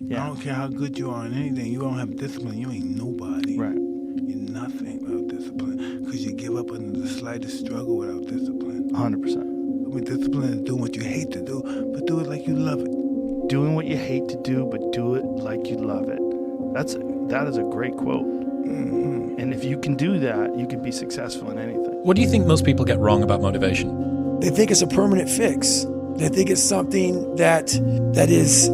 Yeah. I don't care how good you are in anything. You don't have discipline. You ain't nobody. Right. You're nothing without discipline. Because you give up under the slightest struggle without discipline. 100%. I mean, discipline is doing what you hate to do, but do it like you love it. Doing what you hate to do, but do it like you love it. That is a great quote. Mm-hmm. And if you can do that, you can be successful in anything. What do you think most people get wrong about motivation? They think it's a permanent fix. They think it's something that is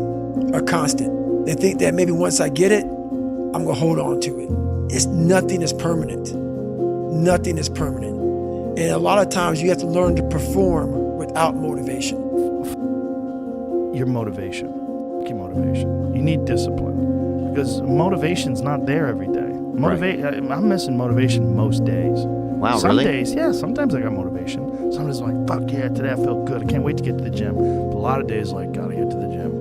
a constant. They think that maybe once I get it, I'm going to hold on to it. Nothing is permanent. Nothing is permanent. And a lot of times you have to learn to perform without motivation. Your motivation. Your motivation. You need discipline. Because motivation's not there every day. I'm missing motivation most days. Wow, Some really? days, yeah, sometimes I got motivation. Sometimes I'm like, fuck yeah, today I felt good. I can't wait to get to the gym. But a lot of days, like, gotta get to the gym.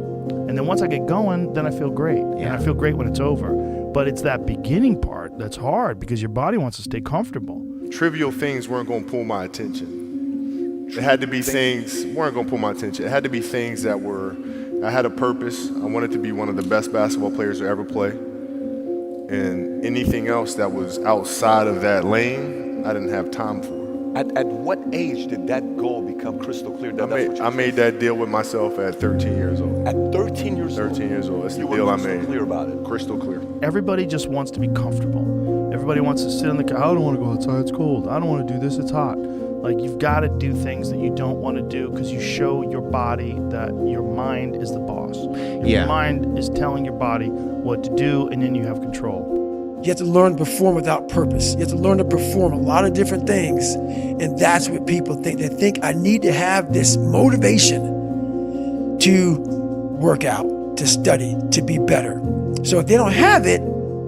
And then once I get going, then I feel great. Yeah. And I feel great when it's over. But it's that beginning part that's hard because your body wants to stay comfortable. Trivial things weren't going to pull my attention. It had to be things weren't going to pull my attention. It had to be things that I had a purpose. I wanted to be one of the best basketball players to ever play. And anything else that was outside of that lane, I didn't have time for. At what age did that goal become crystal clear? I made that deal with myself at 13 years old. At 13 years old? 13 years old. That's the You were deal I crystal made. clear about it. Crystal clear. Everybody just wants to be comfortable. Everybody wants to sit in the car. I don't want to go outside, it's cold. I don't want to do this, it's hot. Like, you've got to do things that you don't want to do because you show your body that your mind is the boss. Your mind is telling your body what to do, and then you have control. You have to learn to perform without purpose. You have to learn to perform a lot of different things. And that's what people think. They think I need to have this motivation to work out, to study, to be better. So if they don't have it,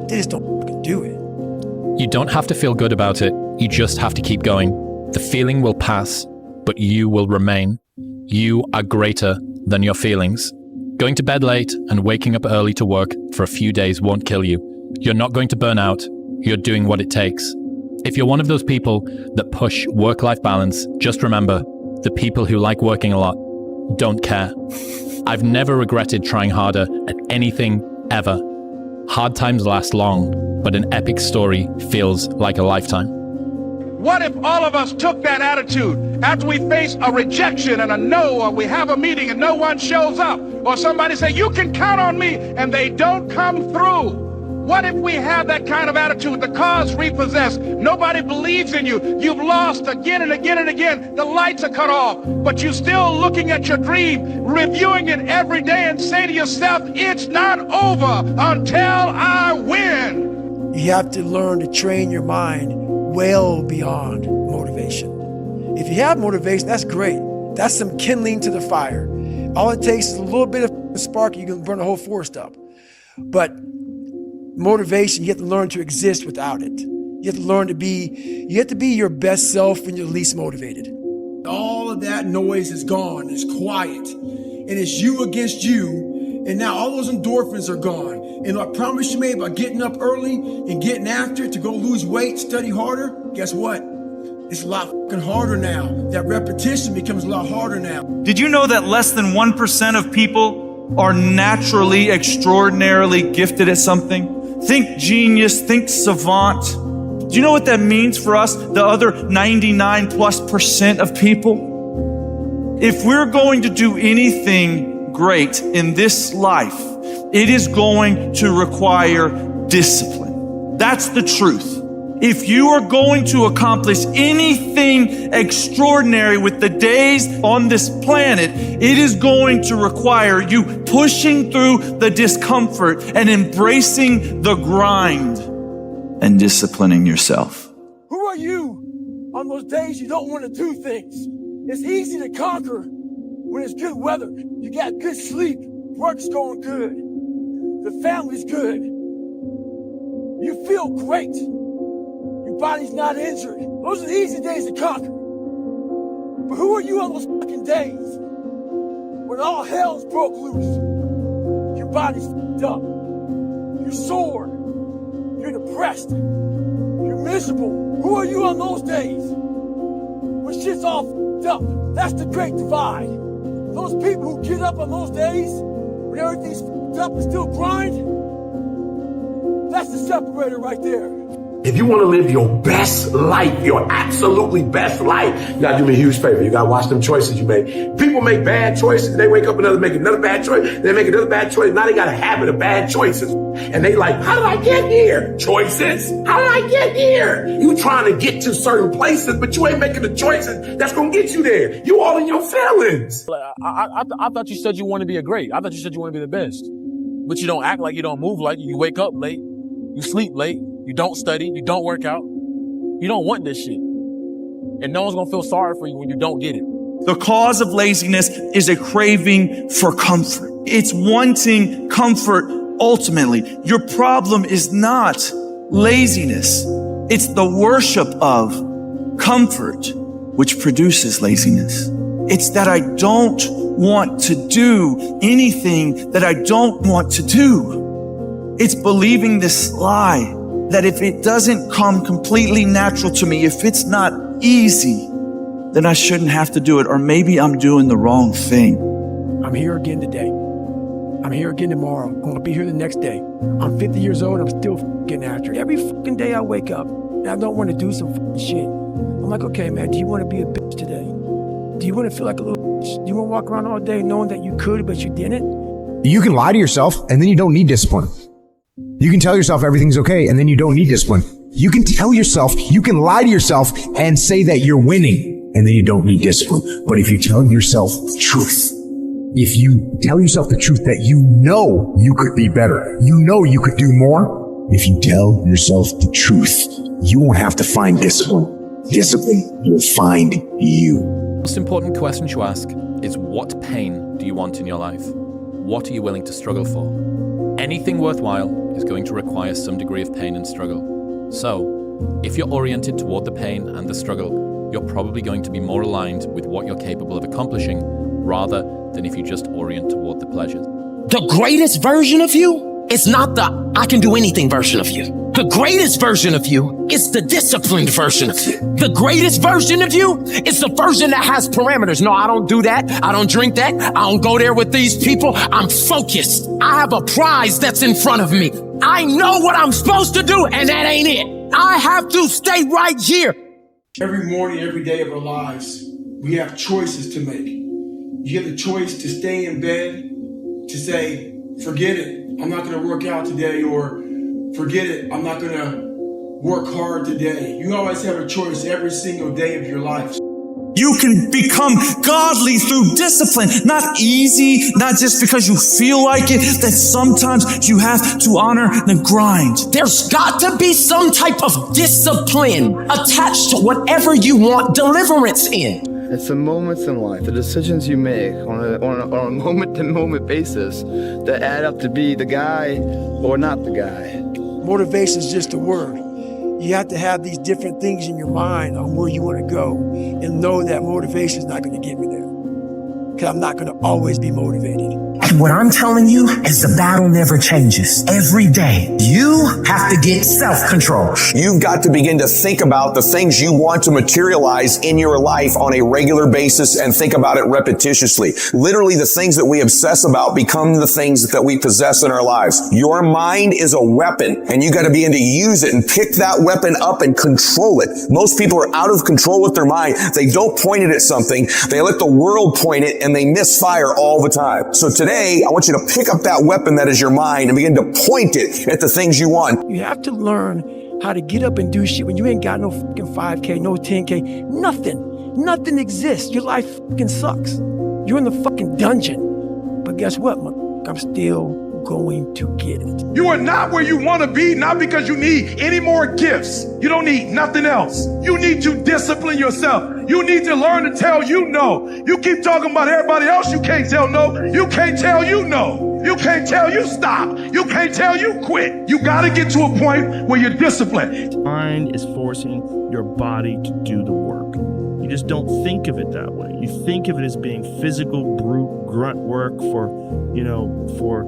they just don't fucking do it. You don't have to feel good about it. You just have to keep going. The feeling will pass, but you will remain. You are greater than your feelings. Going to bed late and waking up early to work for a few days won't kill you. You're not going to burn out. You're doing what it takes. If you're one of those people that push work-life balance, just remember, the people who like working a lot don't care. I've never regretted trying harder at anything ever. Hard times last long, but an epic story feels like a lifetime. What if all of us took that attitude after we face a rejection and a no, or we have a meeting and no one shows up, or somebody say, you can count on me, and they don't come through? What if we have that kind of attitude? The car's repossessed. Nobody believes in you. You've lost again and again and again. The lights are cut off, but you're still looking at your dream, reviewing it every day, and say to yourself, it's not over until I win. You have to learn to train your mind well beyond motivation. If you have motivation, that's great. That's some kindling to the fire. All it takes is a little bit of spark, you can burn the whole forest up. But motivation, you have to learn to exist without it. You have to be your best self when you're least motivated. All of that noise is gone, it's quiet, and it's you against you, and now all those endorphins are gone. And I promise you made by getting up early and getting after it to go lose weight, study harder, guess what? It's a lot fucking harder now. That repetition becomes a lot harder now. Did you know that less than 1% of people are naturally extraordinarily gifted at something? Think genius, think savant. Do you know what that means for us, the other 99+% of people? If we're going to do anything great in this life, it is going to require discipline. That's the truth. If you are going to accomplish anything extraordinary with the days on this planet, it is going to require you pushing through the discomfort and embracing the grind and disciplining yourself. Who are you on those days you don't want to do things? It's easy to conquer when it's good weather. You got good sleep, work's going good, the family's good. You feel great. Your body's not injured. Those are the easy days to conquer. But who are you on those fucking days when all hell's broke loose? Your body's f***ed up. You're sore. You're depressed. You're miserable. Who are you on those days when shit's all f***ed up? That's the great divide. Those people who get up on those days when everything's f***ed fucked up and still grind, that's the separator right there. If you want to live your best life, your absolutely best life, you gotta do me a huge favor. You gotta watch them choices you make. People make bad choices. They wake up make another bad choice. They make another bad choice. Now they got a habit of bad choices. And they like, how did I get here? Choices. How did I get here? You trying to get to certain places, but you ain't making the choices that's gonna get you there. You all in your feelings. I thought you said you want to be a great. I thought you said you want to be the best. But you don't act like you don't move like you. You wake up late. You sleep late. You don't study. You don't work out. You don't want this shit. And no one's going to feel sorry for you when you don't get it. The cause of laziness is a craving for comfort. It's wanting comfort ultimately. Your problem is not laziness. It's the worship of comfort, which produces laziness. It's that I don't want to do anything that I don't want to do. It's believing this lie that if it doesn't come completely natural to me, if it's not easy, then I shouldn't have to do it. Or maybe I'm doing the wrong thing. I'm here again today. I'm here again tomorrow. I'm gonna be here the next day. I'm 50 years old. I'm still getting after it. Every fucking day I wake up and I don't want to do some fucking shit. I'm like, okay, man, do you want to be a bitch today? Do you want to feel like a little bitch? Do you want to walk around all day knowing that you could, but you didn't? You can lie to yourself and then you don't need discipline. You can tell yourself everything's okay and then you don't need discipline. You can tell yourself, you can lie to yourself and say that you're winning and then you don't need discipline. But if you tell yourself the truth, if you tell yourself the truth that you know you could be better, you know you could do more, if you tell yourself the truth, you won't have to find discipline. Discipline will find you. The most important question to ask is, what pain do you want in your life? What are you willing to struggle for? Anything worthwhile is going to require some degree of pain and struggle. So, if you're oriented toward the pain and the struggle, you're probably going to be more aligned with what you're capable of accomplishing rather than if you just orient toward the pleasures. The greatest version of you is not the I can do anything version of you. The greatest version of you is the disciplined version of you. The greatest version of you is the version that has parameters. No, I don't do that. I don't drink that. I don't go there with these people. I'm focused. I have a prize that's in front of me. I know what I'm supposed to do, and that ain't it. I have to stay right here. Every morning, every day of our lives, we have choices to make. You have the choice to stay in bed, to say, forget it, I'm not going to work out today, or forget it, I'm not going to work hard today. You always have a choice every single day of your life. You can become godly through discipline. Not easy, not just because you feel like it, that sometimes you have to honor the grind. There's got to be some type of discipline attached to whatever you want deliverance in. It's the moments in life, the decisions you make on a moment-to-moment basis that add up to be the guy or not the guy. Motivation is just a word. You have to have these different things in your mind on where you want to go and know that motivation is not going to get me there. Because I'm not going to always be motivated. And what I'm telling you is the battle never changes. Every day, you have to get self-control. You've got to begin to think about the things you want to materialize in your life on a regular basis and think about it repetitiously. Literally, the things that we obsess about become the things that we possess in our lives. Your mind is a weapon, and you got to begin to use it and pick that weapon up and control it. Most people are out of control with their mind. They don't point it at something. They let the world point it, and they misfire all the time. So today, I want you to pick up that weapon that is your mind and begin to point it at the things you want. You have to learn how to get up and do shit when you ain't got no fucking 5K, no 10K, nothing. Nothing exists. Your life fucking sucks. You're in the fucking dungeon. But guess what, I'm still going to get it. You are not where you want to be, not because you need any more gifts. You don't need nothing else. You need to discipline yourself. You need to learn to tell you no. You keep talking about everybody else you can't tell no. You can't tell you no. You can't tell you stop. You can't tell you quit. You got to get to a point where you're disciplined. Mind is forcing your body to do the work. You just don't think of it that way. You think of it as being physical, brute, grunt work for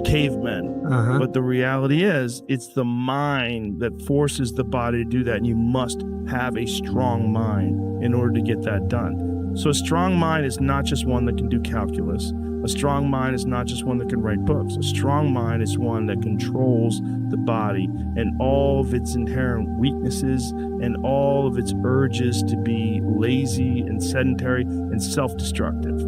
cavemen. But the reality is, it's the mind that forces the body to do that, and you must have a strong mind in order to get that done. So a strong mind is not just one that can do calculus. A strong mind is not just one that can write books. A strong mind is one that controls the body and all of its inherent weaknesses and all of its urges to be lazy and sedentary and self-destructive.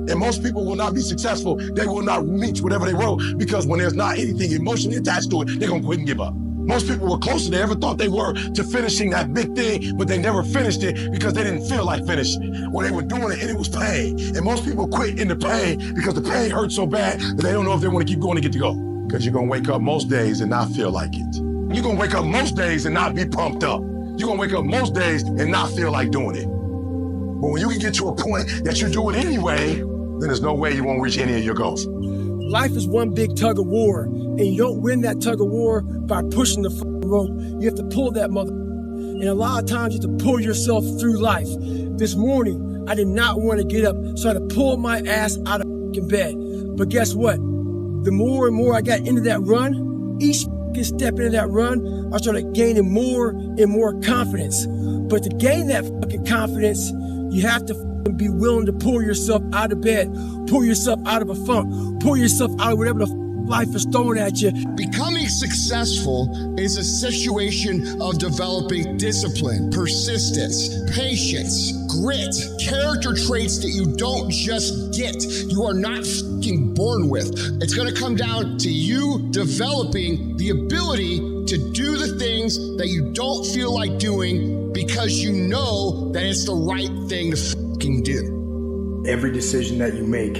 And most people will not be successful. They will not reach whatever they wrote because when there's not anything emotionally attached to it, they're going to quit and give up. Most people were closer than they ever thought they were to finishing that big thing, but they never finished it because they didn't feel like finishing it. Or they were doing it and it was pain. And most people quit in the pain because the pain hurts so bad that they don't know if they want to keep going to get to go. Because you're going to wake up most days and not feel like it. You're going to wake up most days and not be pumped up. You're going to wake up most days and not feel like doing it. But when you can get to a point that you do it anyway, then there's no way you won't reach any of your goals. Life is one big tug of war, and you don't win that tug of war by pushing the rope. You have to pull that mother. And a lot of times you have to pull yourself through life. This morning, I did not want to get up, so I had to pull my ass out of bed. But guess what? The more and more I got into that run, each step into that run, I started gaining more and more confidence. But to gain that confidence, you have to be willing to pull yourself out of bed, pull yourself out of a funk, pull yourself out of whatever the life is throwing at you. Becoming successful is a situation of developing discipline, persistence, patience, grit, character traits that you don't just get. You are not fucking born with. It's going to come down to you developing the ability to do the things that you don't feel like doing because you know that it's the right thing to fucking do. Every decision that you make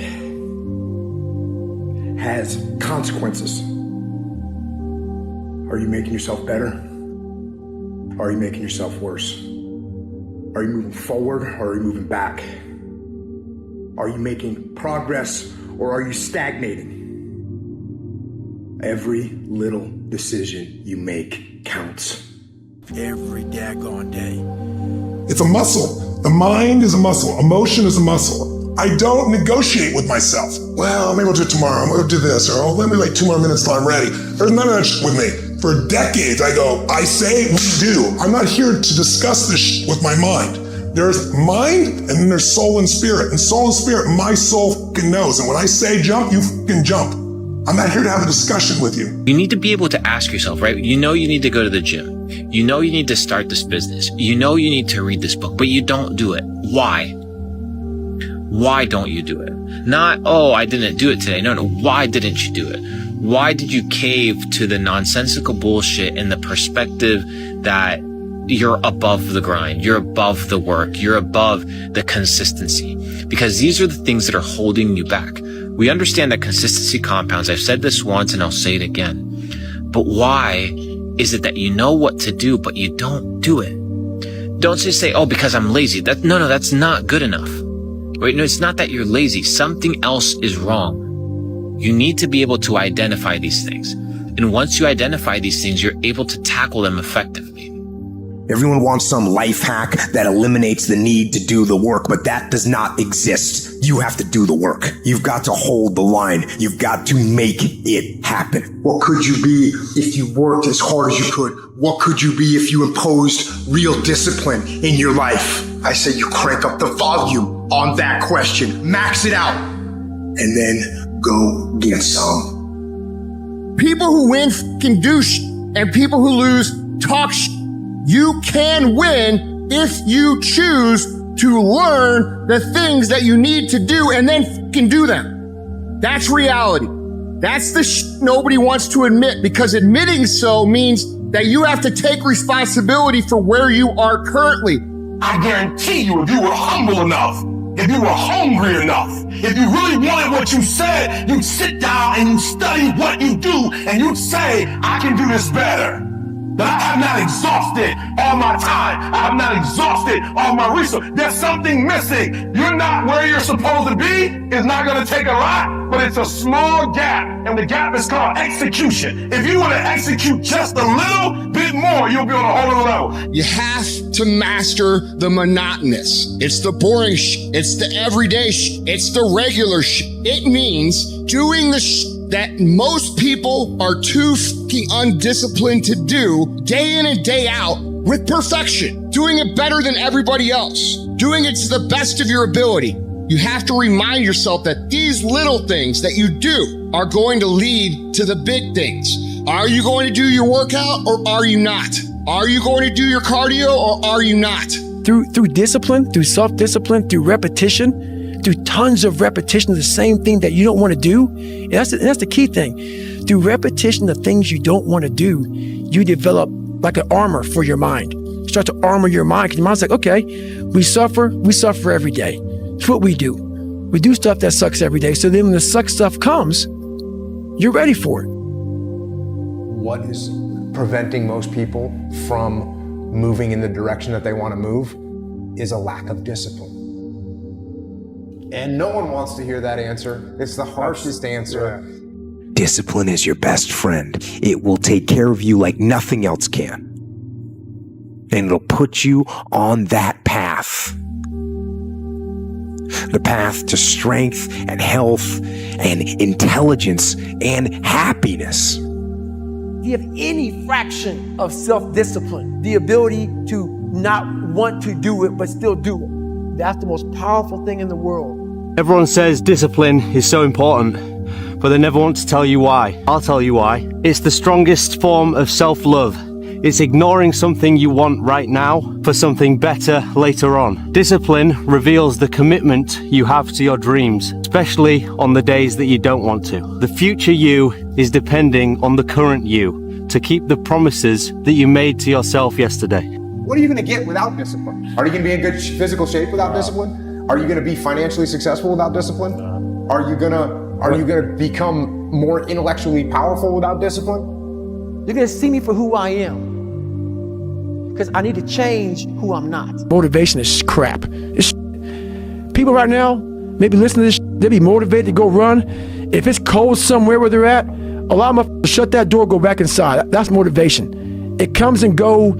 has consequences. Are you making yourself better? Or are you making yourself worse? Are you moving forward or are you moving back? Are you making progress or are you stagnating? Every little decision you make counts. Every daggone day. It's a muscle. The mind is a muscle. Emotion is a muscle. I don't negotiate with myself. Well, maybe I'll do it tomorrow. I'm going to do this. Or let me wait 2 more minutes till I'm ready. There's none of that shit with me. For decades, I go, I say, we do. I'm not here to discuss this shit with my mind. There's mind and then there's soul and spirit. And soul and spirit, my soul fucking knows. And when I say jump, you fucking jump. I'm not here to have a discussion with you. You need to be able to ask yourself, right? You know you need to go to the gym. You know you need to start this business. You know you need to read this book, but you don't do it. Why? Why don't you do it? Not, oh, I didn't do it today. No. Why didn't you do it? Why did you cave to the nonsensical bullshit and the perspective that you're above the grind, you're above the work, you're above the consistency? Because these are the things that are holding you back. We understand that consistency compounds. I've said this once and I'll say it again. But why is it that you know what to do, but you don't do it? Don't just say, oh, because I'm lazy. No, that's not good enough. Right? No, it's not that you're lazy. Something else is wrong. You need to be able to identify these things. And once you identify these things, you're able to tackle them effectively. Everyone wants some life hack that eliminates the need to do the work, but that does not exist. You have to do the work. You've got to hold the line. You've got to make it happen. What could you be if you worked as hard as you could? What could you be if you imposed real discipline in your life? I say you crank up the volume on that question, max it out, and then go get some. People who win can do and people who lose talk You can win if you choose to learn the things that you need to do and then can do them. That's reality. That's the nobody wants to admit, because admitting so means that you have to take responsibility for where you are currently. I guarantee you, if you were humble enough, if you were hungry enough, if you really wanted what you said, you'd sit down and you'd study what you do and you'd say, I can do this better. But I have not exhausted all my time. I have not exhausted all my resources. There's something missing. You're not where you're supposed to be. It's not going to take a lot, but it's a small gap. And the gap is called execution. If you want to execute just a little bit more, you'll be on a whole other level. You have to master the monotonous. It's the boring It's the everyday It's the regular It means doing the that most people are too fucking undisciplined to do day in and day out, with perfection, doing it better than everybody else, doing it to the best of your ability. You have to remind yourself that these little things that you do are going to lead to the big things. Are you going to do your workout or are you not? Are you going to do your cardio or are you not? Through discipline, through self-discipline, through repetition, through tons of repetition of the same thing that you don't want to do. And that's the key thing. Through repetition of things you don't want to do, you develop like an armor for your mind. You start to armor your mind because your mind's like, okay, we suffer every day. It's what we do. We do stuff that sucks every day. So then when the suck stuff comes, you're ready for it. What is preventing most people from moving in the direction that they want to move is a lack of discipline. And no one wants to hear that answer. It's the harshest answer. Discipline is your best friend. It will take care of you like nothing else can. And it'll put you on that path. The path to strength and health and intelligence and happiness. If you have any fraction of self-discipline, the ability to not want to do it but still do it, that's the most powerful thing in the world. Everyone says discipline is so important, but they never want to tell you why. I'll tell you why. It's the strongest form of self-love. It's ignoring something you want right now for something better later on. Discipline reveals the commitment you have to your dreams, especially on the days that you don't want to. The future you is depending on the current you to keep the promises that you made to yourself yesterday. What are you going to get without discipline? Are you going to be in good physical shape without discipline? Are you going to be financially successful without discipline? Are you going to become more intellectually powerful without discipline? You're going to see me for who I am. Because I need to change who I'm not. Motivation is crap. It's people right now, maybe listen to this, they'll be motivated to go run. If it's cold somewhere where they're at, allow them to shut that door, go back inside. That's motivation. It comes and go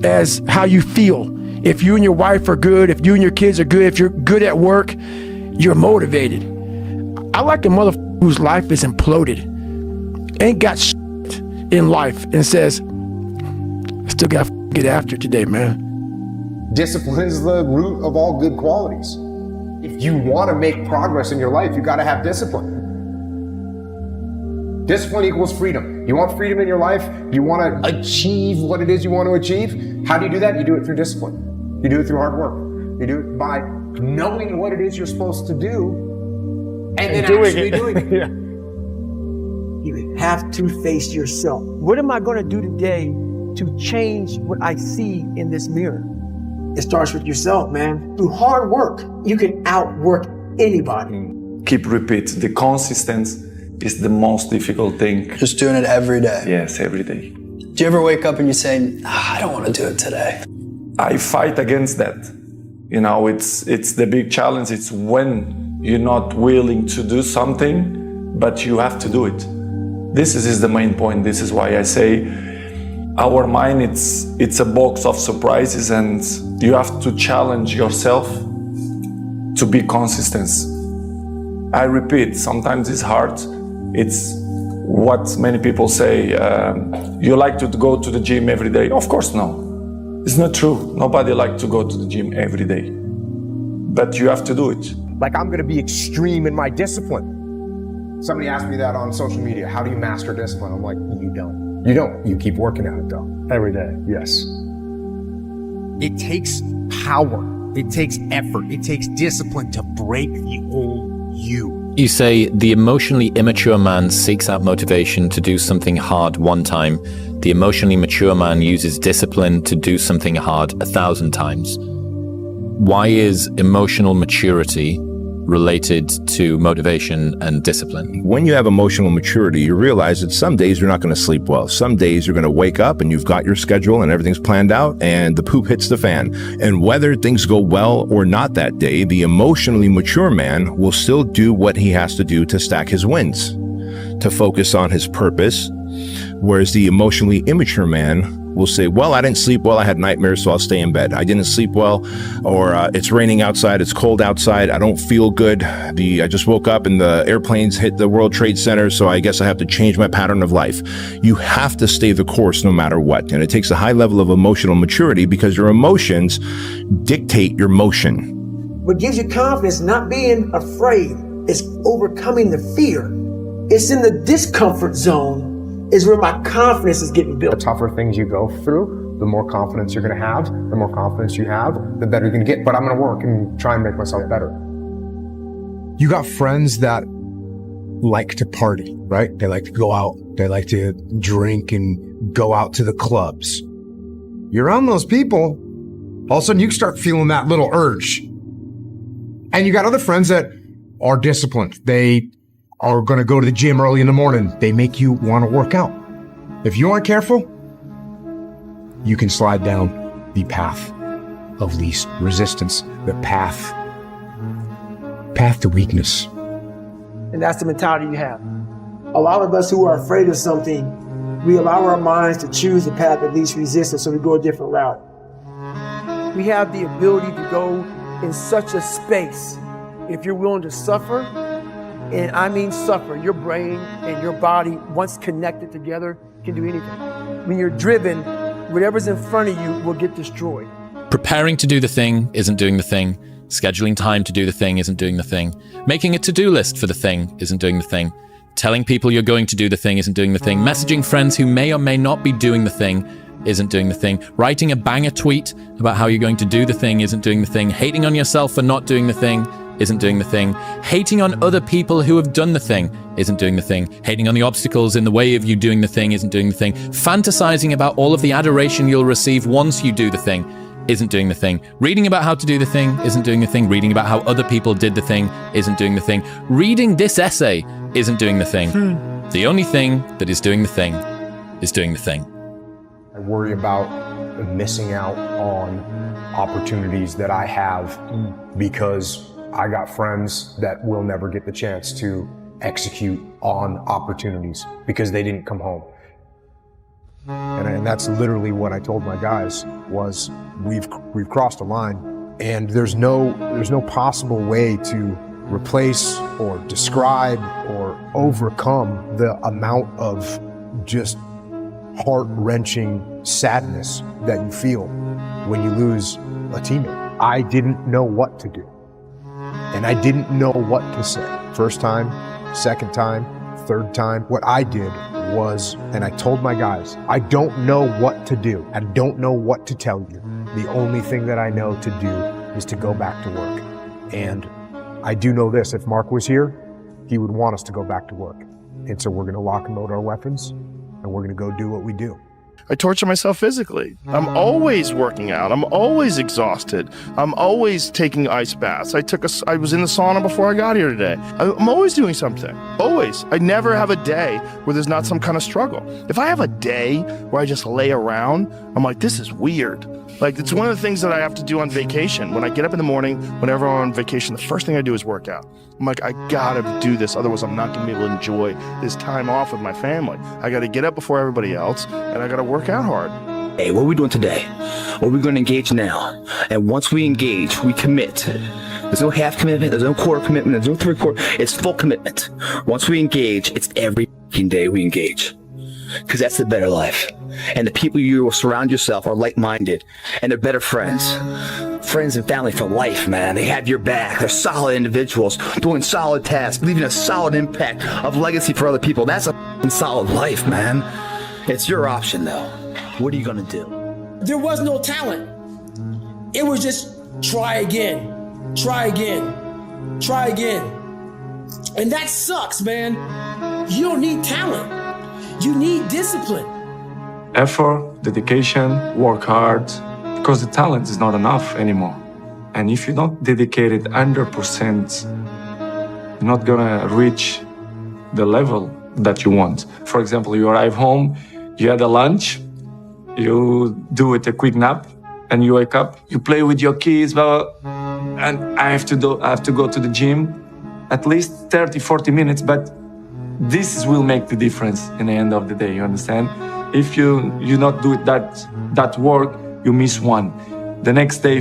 as how you feel. If you and your wife are good, if you and your kids are good, if you're good at work, you're motivated. I like a motherfucker whose life is imploded, ain't got shit in life, and says, I still got to get after it today, man. Discipline is the root of all good qualities. If you want to make progress in your life, you got to have discipline. Discipline equals freedom. You want freedom in your life? You want to achieve what it is you want to achieve? How do you do that? You do it through discipline. You do it through hard work. You do it by knowing what it is you're supposed to do and then actually doing it. Yeah. You have to face yourself. What am I going to do today to change what I see in this mirror? It starts with yourself, man. Through hard work, you can outwork anybody. Keep repeat. The consistency is the most difficult thing. Just doing it every day. Yes, every day. Do you ever wake up and you say, I don't want to do it today? I fight against that. You know, it's the big challenge. It's when you're not willing to do something, but you have to do it. This is the main point. This is why I say our mind, it's a box of surprises, and you have to challenge yourself to be consistent. I repeat, sometimes it's hard. It's what many people say, you like to go to the gym every day. Of course, no. It's not true. Nobody likes to go to the gym every day. But you have to do it. Like, I'm going to be extreme in my discipline. Somebody asked me that on social media. How do you master discipline? I'm like, you don't. You don't. You keep working at it, though. Every day. Yes. It takes power. It takes effort. It takes discipline to break the old you. You say the emotionally immature man seeks out motivation to do something hard one time. The emotionally mature man uses discipline to do something hard 1,000 times. Why is emotional maturity related to motivation and discipline? When you have emotional maturity, you realize that some days you're not going to sleep well. Some days you're going to wake up and you've got your schedule and everything's planned out and the poop hits the fan. And whether things go well or not that day, the emotionally mature man will still do what he has to do to stack his wins, to focus on his purpose, whereas the emotionally immature man will say, well, I didn't sleep well. I had nightmares, so I'll stay in bed. I didn't sleep well, or it's raining outside. It's cold outside. I don't feel good. I just woke up and the airplanes hit the World Trade Center, so I guess I have to change my pattern of life. You have to stay the course no matter what. And it takes a high level of emotional maturity because your emotions dictate your motion. What gives you confidence, not being afraid, is overcoming the fear. It's in the discomfort zone is where my confidence is getting built. The tougher things you go through, the more confidence you're going to have. The more confidence you have, the better you're going to get. But I'm going to work and try and make myself better. You got friends that like to party, right? They like to go out. They like to drink and go out to the clubs. You're around those people, all of a sudden you start feeling that little urge. And you got other friends that are disciplined. They are going to go to the gym early in the morning. They make you want to work out. If you aren't careful, you can slide down the path of least resistance, the path to weakness. And that's the mentality you have. A lot of us who are afraid of something, we allow our minds to choose the path of least resistance, so we go a different route. We have the ability to go in such a space if you're willing to suffer, and I mean suffer. Your brain and your body, once connected together, can do anything. When you're driven, whatever's in front of you will get destroyed. Preparing to do the thing isn't doing the thing. Scheduling time to do the thing isn't doing the thing. Making a to-do list for the thing isn't doing the thing. Telling people you're going to do the thing isn't doing the thing. Messaging friends who may or may not be doing the thing isn't doing the thing. Writing a banger tweet about how you're going to do the thing isn't doing the thing. Hating on yourself for not doing the thing isn't doing the thing. Hating on other people who have done the thing isn't doing the thing. Hating on the obstacles in the way of you doing the thing isn't doing the thing. Fantasizing about all of the adoration you'll receive once you do the thing isn't doing the thing. Reading about how to do the thing isn't doing the thing. Reading about how other people did the thing isn't doing the thing. Reading this essay isn't doing the thing. The only thing that is doing the thing is doing the thing. I worry about missing out on opportunities that I have because I got friends that will never get the chance to execute on opportunities because they didn't come home. And that's literally what I told my guys was we've crossed a line, and there's no possible way to replace or describe or overcome the amount of just heart-wrenching sadness that you feel when you lose a teammate. I didn't know what to do, and I didn't know what to say. First time, second time, third time. What I did was, and I told my guys, I don't know what to do. I don't know what to tell you. The only thing that I know to do is to go back to work. And I do know this, if Mark was here, he would want us to go back to work. And so we're gonna lock and load our weapons, and we're gonna go do what we do. I torture myself physically. I'm always working out. I'm always exhausted. I'm always taking ice baths. I was in the sauna before I got here today. I'm always doing something. Always. I never have a day where there's not some kind of struggle. If I have a day where I just lay around, I'm like, this is weird. Like, it's one of the things that I have to do on vacation. When I get up in the morning, whenever I'm on vacation, the first thing I do is work out. I'm like, I gotta do this, otherwise I'm not gonna be able to enjoy this time off with my family. I gotta get up before everybody else, and I gotta work out hard. Hey, what are we doing today? What are we gonna engage now? And once we engage, we commit. There's no half commitment, there's no quarter commitment, there's no three-quarter, it's full commitment. Once we engage, it's every day we engage. Because that's the better life. And the people you will surround yourself are like-minded, and they're better friends. Friends and family for life, man. They have your back. They're solid individuals doing solid tasks, leaving a solid impact of legacy for other people. That's a solid life, man. It's your option, though. What are you gonna do? There was no talent. It was just try again, try again, try again. And that sucks, man. You don't need talent. You need discipline. Effort, dedication, work hard, because the talent is not enough anymore. And if you don't dedicate it 100%, you're not gonna reach the level that you want. For example, you arrive home, you had a lunch, you do it a quick nap, and you wake up, you play with your kids, blah, blah, and I have to go to the gym at least 30, 40 minutes, but this will make the difference in the end of the day, you understand? if you not do that work, you miss one. The next day,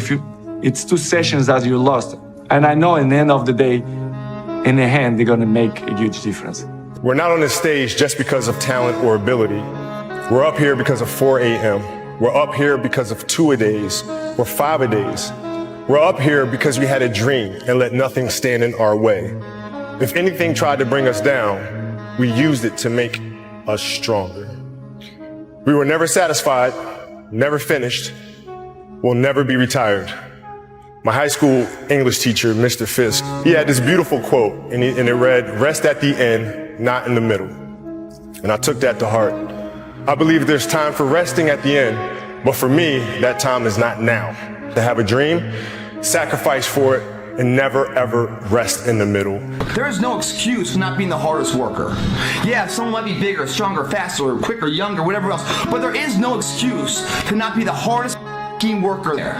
it's 2 sessions that you lost. And I know in the end of the day, in the hand, they're gonna make a huge difference. We're not on this stage just because of talent or ability. We're up here because of 4 a.m. We're up here because of 2-a-days or 5-a-days. We're up here because we had a dream and let nothing stand in our way. If anything tried to bring us down, we used it to make us stronger. We were never satisfied, never finished, will never be retired. My high school English teacher, Mr. Fisk, he had this beautiful quote, and it read, "Rest at the end, not in the middle." And I took that to heart. I believe there's time for resting at the end, but for me, that time is not now. To have a dream, sacrifice for it, and never ever rest in the middle. There is no excuse for not being the hardest worker. Yeah, someone might be bigger, stronger, faster, quicker, younger, whatever else, but there is no excuse to not be the hardest worker there.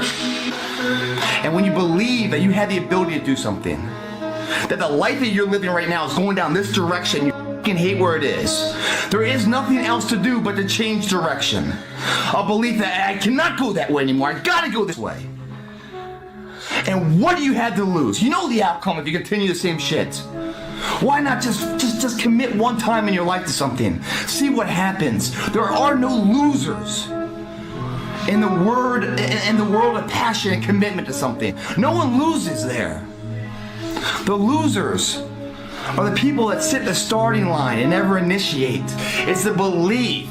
And when you believe that you have the ability to do something, that the life that you're living right now is going down this direction, you fucking hate where it is. There is nothing else to do but to change direction. A belief that I cannot go that way anymore, I gotta go this way. And what do you have to lose? You know the outcome if you continue the same shit. Why not just commit one time in your life to something? See what happens. There are no losers in the world of passion and commitment to something. No one loses there. The losers are the people that sit the starting line and never initiate. It's the belief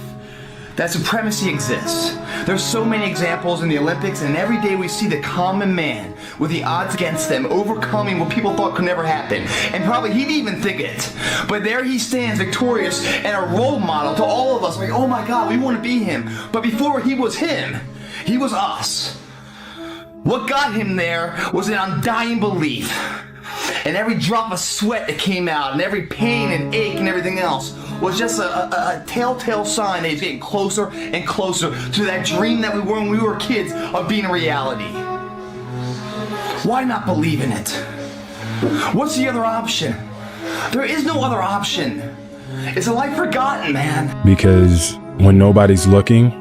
that supremacy exists. There's so many examples in the Olympics, and every day we see the common man with the odds against them overcoming what people thought could never happen. And probably he didn't even think it. But there he stands victorious and a role model to all of us. Like, oh my God, we want to be him. But before he was him, he was us. What got him there was an undying belief. And every drop of sweat that came out, and every pain and ache and everything else was just a telltale sign that he's getting closer and closer to that dream that we were when we were kids of being a reality. Why not believe in it? What's the other option? There is no other option. It's a life forgotten, man. Because when nobody's looking,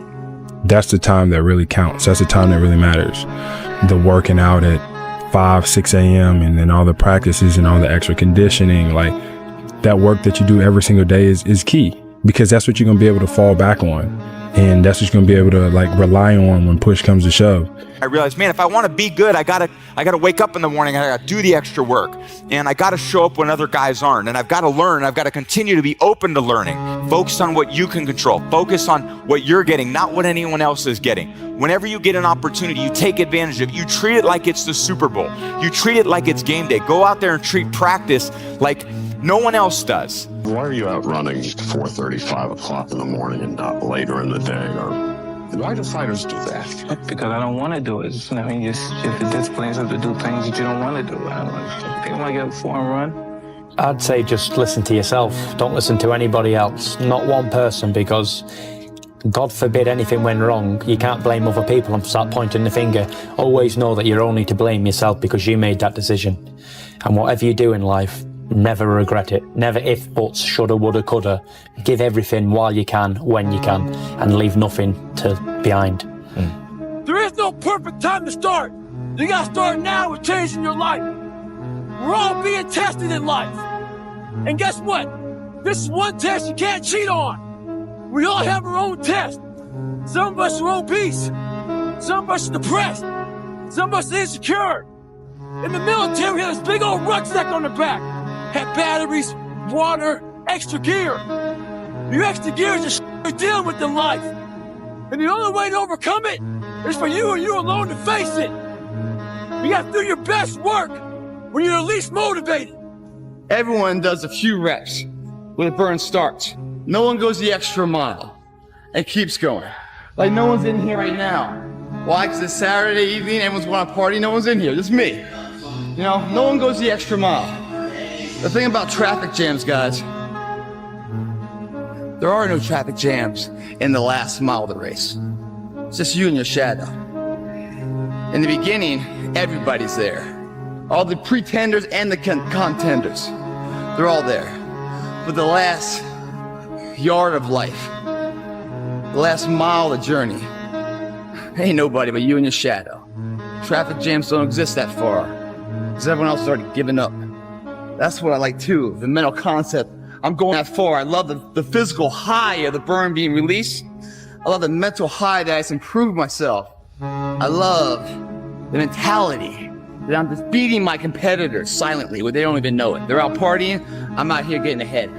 that's the time that really counts. That's the time that really matters. The working out at 5, 6 a.m. and then all the practices and all the extra conditioning, like that work that you do every single day is key, because that's what you're going to be able to fall back on. And that's what you're going to be able to like rely on when push comes to shove. I realized, man, if I want to be good, I gotta wake up in the morning, I gotta do the extra work, and I gotta show up when other guys aren't, and I've got to learn, I've got to continue to be open to learning. Focus on what you can control. Focus on what you're getting, not what anyone else is getting. Whenever you get an opportunity, you take advantage of it. You treat it like it's the Super Bowl. You treat it like it's game day. Go out there and treat practice like no one else does. Why are you out running 4:30, 5 o'clock in the morning and not later in the day? Or why do fighters do that? Because I don't want to do it. I mean, just the disciplines have to do things that you don't want to do. I want to get a form run. I'd say just listen to yourself. Don't listen to anybody else, not one person, because God forbid anything went wrong. You can't blame other people and start pointing the finger. Always know that you're only to blame yourself because you made that decision. And whatever you do in life, never regret it. Never if, buts, shoulda, woulda, coulda. Give everything while you can, when you can, and leave nothing behind. There is no perfect time to start. You gotta start now with changing your life. We're all being tested in life. And guess what? This is one test you can't cheat on. We all have our own test. Some of us are obese. Some of us are depressed. Some of us are insecure. In the military, we had this big old rucksack on the back. Had batteries, water, extra gear. Your extra gear is the shit you're dealing with in life. And the only way to overcome it is for you and you alone to face it. You have to do your best work when you're the least motivated. Everyone does a few reps when the burn starts. No one goes the extra mile and keeps going. Like no one's in here right now. Why? Because it's Saturday evening, everyone's going to party, no one's in here, just me. You know, no one goes the extra mile. The thing about traffic jams, guys, there are no traffic jams in the last mile of the race. It's just you and your shadow. In the beginning, everybody's there. All the pretenders and the contenders, they're all there. But the last yard of life, The last mile of the journey. Ain't nobody but you and your shadow. Traffic jams don't exist that far, because everyone else has already given up. That's what I like too, the mental concept. I'm going that far. I love the physical high of the burn being released. I love the mental high that I just improved myself. I love the mentality that I'm just beating my competitors silently where they don't even know it. They're out partying, I'm out here getting ahead.